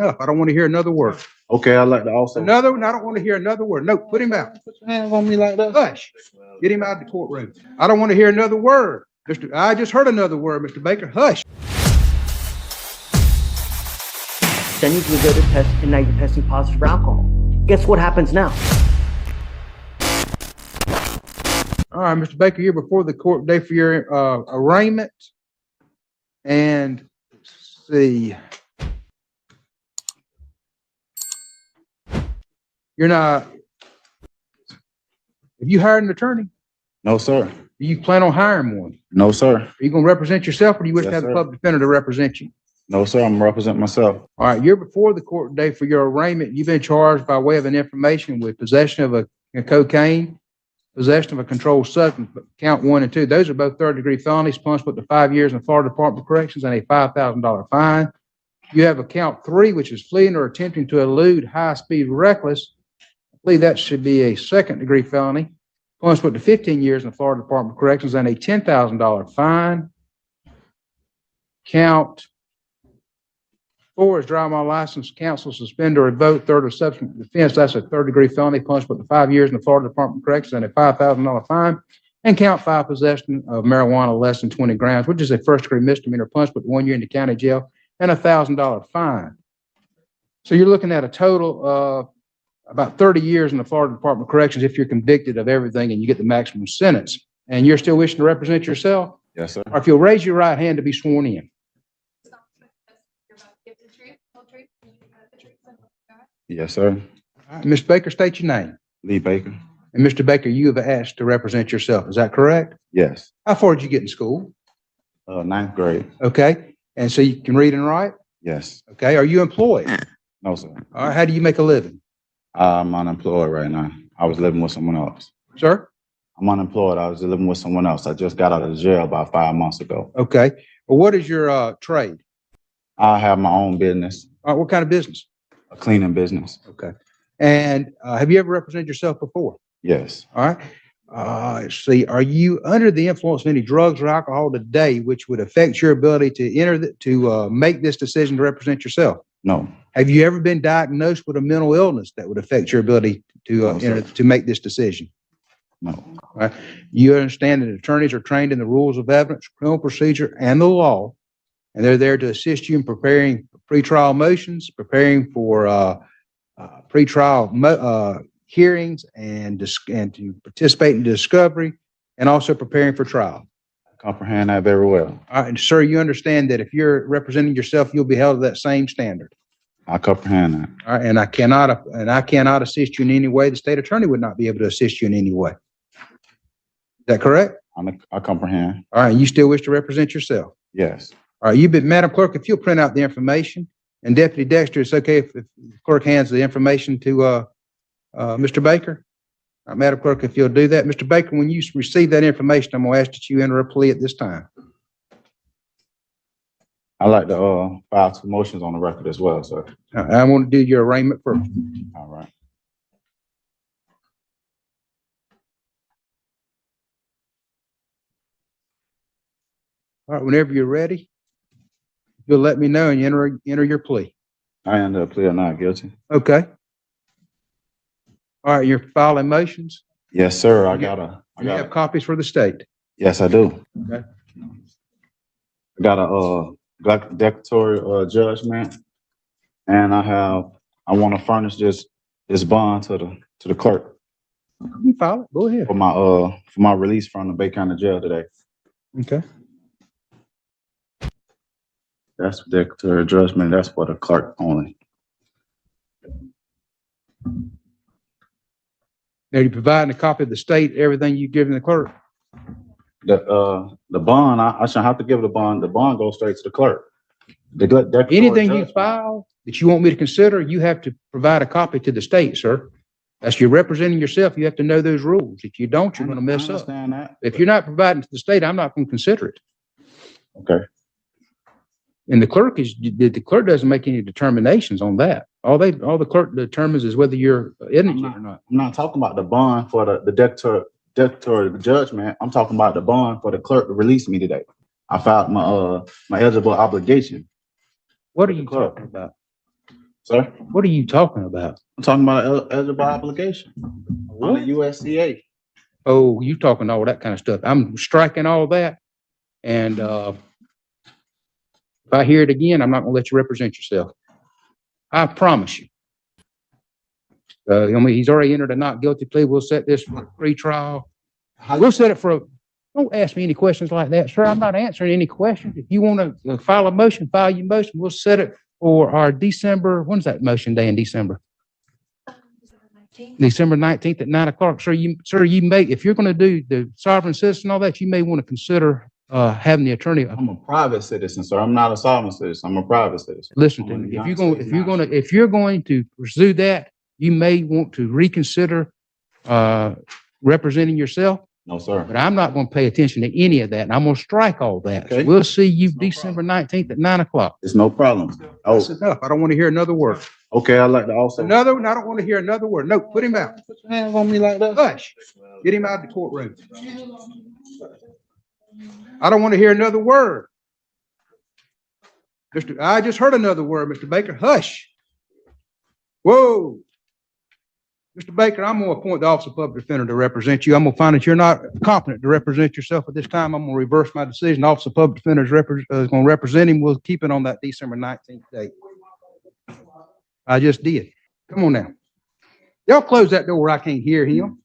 enough. I don't want to hear another word. Okay, I'd like to also. Another one, I don't want to hear another word. No, put him out. Put your hands on me like that. Hush. Get him out of the courtroom. I don't want to hear another word. I just heard another word, Mr. Baker. Hush. Then you can go to test, and now you're testing positive for alcohol. Guess what happens now? All right, Mr. Baker, you're before the court day for your arraignment. And let's see. You're not. Have you hired an attorney? No, sir. Do you plan on hiring one? No, sir. Are you going to represent yourself, or do you wish to have a public defender to represent you? No, sir. I'm representing myself. All right, you're before the court today for your arraignment. You've been charged by way of an information with possession of a cocaine, possession of a controlled substance, count 1 and 2. Those are both third-degree felonies, punishable to 5 years in the Florida Department of Corrections and a $5,000 fine. You have a count 3, which is fleeing or attempting to elude high-speed reckless. I believe that should be a second-degree felony, punishable to 15 years in the Florida Department of Corrections and a $10,000 fine. Count 4 is driving while license, cancel, suspend, or revoke third or subsequent offense. That's a third-degree felony, punishable to 5 years in the Florida Department of Corrections and a $5,000 fine. And count 5, possession of marijuana less than 20 grams, which is a first-degree misdemeanor, punishable to 1 year in the county jail and a $1,000 fine. So you're looking at a total of about 30 years in the Florida Department of Corrections if you're convicted of everything and you get the maximum sentence. And you're still wishing to represent yourself? Yes, sir. Or if you'll raise your right hand to be sworn in. Yes, sir. All right, Mr. Baker, state your name. Lee Baker. And Mr. Baker, you have asked to represent yourself. Is that correct? Yes. How far did you get in school? 9th grade. Okay. And so you can read and write? Yes. Okay. Are you employed? No, sir. All right. How do you make a living? I'm unemployed right now. I was living with someone else. Sir? I'm unemployed. I was living with someone else. I just got out of jail about 5 months ago. Okay. Well, what is your trade? I have my own business, All right. What kind of business? a cleaning business. Okay. And have you ever represented yourself before? Yes. All right. Let's see. Are you under the influence of any drugs or alcohol today, which would affect your ability to make this decision to represent yourself? No. Have you ever been diagnosed with a mental illness that would affect your ability to to make this decision? No. All right. You understand that attorneys are trained in the rules of evidence, criminal procedure, and the law, and they're there to assist you in preparing pretrial motions, preparing for pretrial hearings, and to participate in discovery, and also preparing for trial. I comprehend that very well. All right, and sir, you understand that if you're representing yourself, you'll be held to that same standard. I comprehend that. All right, and I cannot assist you in any way. The state attorney would not be able to assist you in any way. Is that correct? I comprehend. All right, you still wish to represent yourself? Yes. All right, Madam Clerk, if you'll print out the information, and Deputy Dexter, it's okay if the clerk hands the information to Mr. Baker? All right, Madam Clerk, if you'll do that. Mr. Baker, when you receive that information, I'm going to ask that you enter a plea at this time. I'd like to file 2 motions on the record as well, sir. All right, I want to do your arraignment first. All right. All right, whenever you're ready, you'll let me know and enter your plea. I enter a plea of not guilty. Okay. All right, you're filing motions? Yes, sir. I You have copies for the state? Yes, I do. Okay. I got a declaratory judgment, and I want to furnish this bond to the clerk You file it, go ahead. for my release from the Bay County Jail today. Okay. That's the declaratory judgment. That's for the clerk only. Now, you're providing a copy of the state, everything you've given the clerk? The bond, I shouldn't have to give the bond. The bond goes straight to the clerk. Anything you file that you want me to consider, you have to provide a copy to the state, sir. As you're representing yourself, you have to know those rules. If you don't, you're going to mess up. That. If you're not providing to the state, I'm not going to consider it. Okay. And the clerk doesn't make any determinations on that. All the clerk determines is whether you're innocent or not. I'm not talking about the bond for the declaratory judgment. I'm talking about the bond for the clerk to release me today. I filed my eligible obligation. What are you talking about? Sir, What are you talking about? I'm talking about an eligible obligation on the USCA. Oh, you talking all that kind of stuff. I'm striking all that. And, if I hear it again, I'm not gonna let you represent yourself. I promise you. I mean, he's already entered a not guilty plea. We'll set this for a pre-trial. We'll set it for a, don't ask me any questions like that, sir. I'm not answering any questions. If you want to file a motion, file your motion. We'll set it for our December, when's that motion day in December? December 19th at 9 o'clock. Sir, you may, if you're going to do the sovereign citizen, all that, you may want to consider having the attorney. I'm a private citizen, sir. I'm not a sovereign citizen. I'm a private citizen. Listen to me. If you're going to pursue that, you may want to reconsider representing yourself. No, sir. But I'm not going to pay attention to any of that, and I'm going to strike all that. Okay. We'll see you December 19th at 9 o'clock. It's no problem. That's Oh, enough. I don't want to hear another word. okay. I'd like to also. Another one, I don't want to hear another word. No, put him out. Put your hands on me like that. Hush. Get him out of the courtroom. I don't want to hear another word. I just heard another word, Mr. Baker. Hush. Whoa. Mr. Baker, I'm going to appoint the Office of Public Defender to represent you. I'm going to find that you're not competent to represent yourself at this time. I'm going to reverse my decision. The Office of Public Defender is going to represent him. We'll keep it on that December 19th date. I just did. Come on now. Y'all close that door where I can't hear him.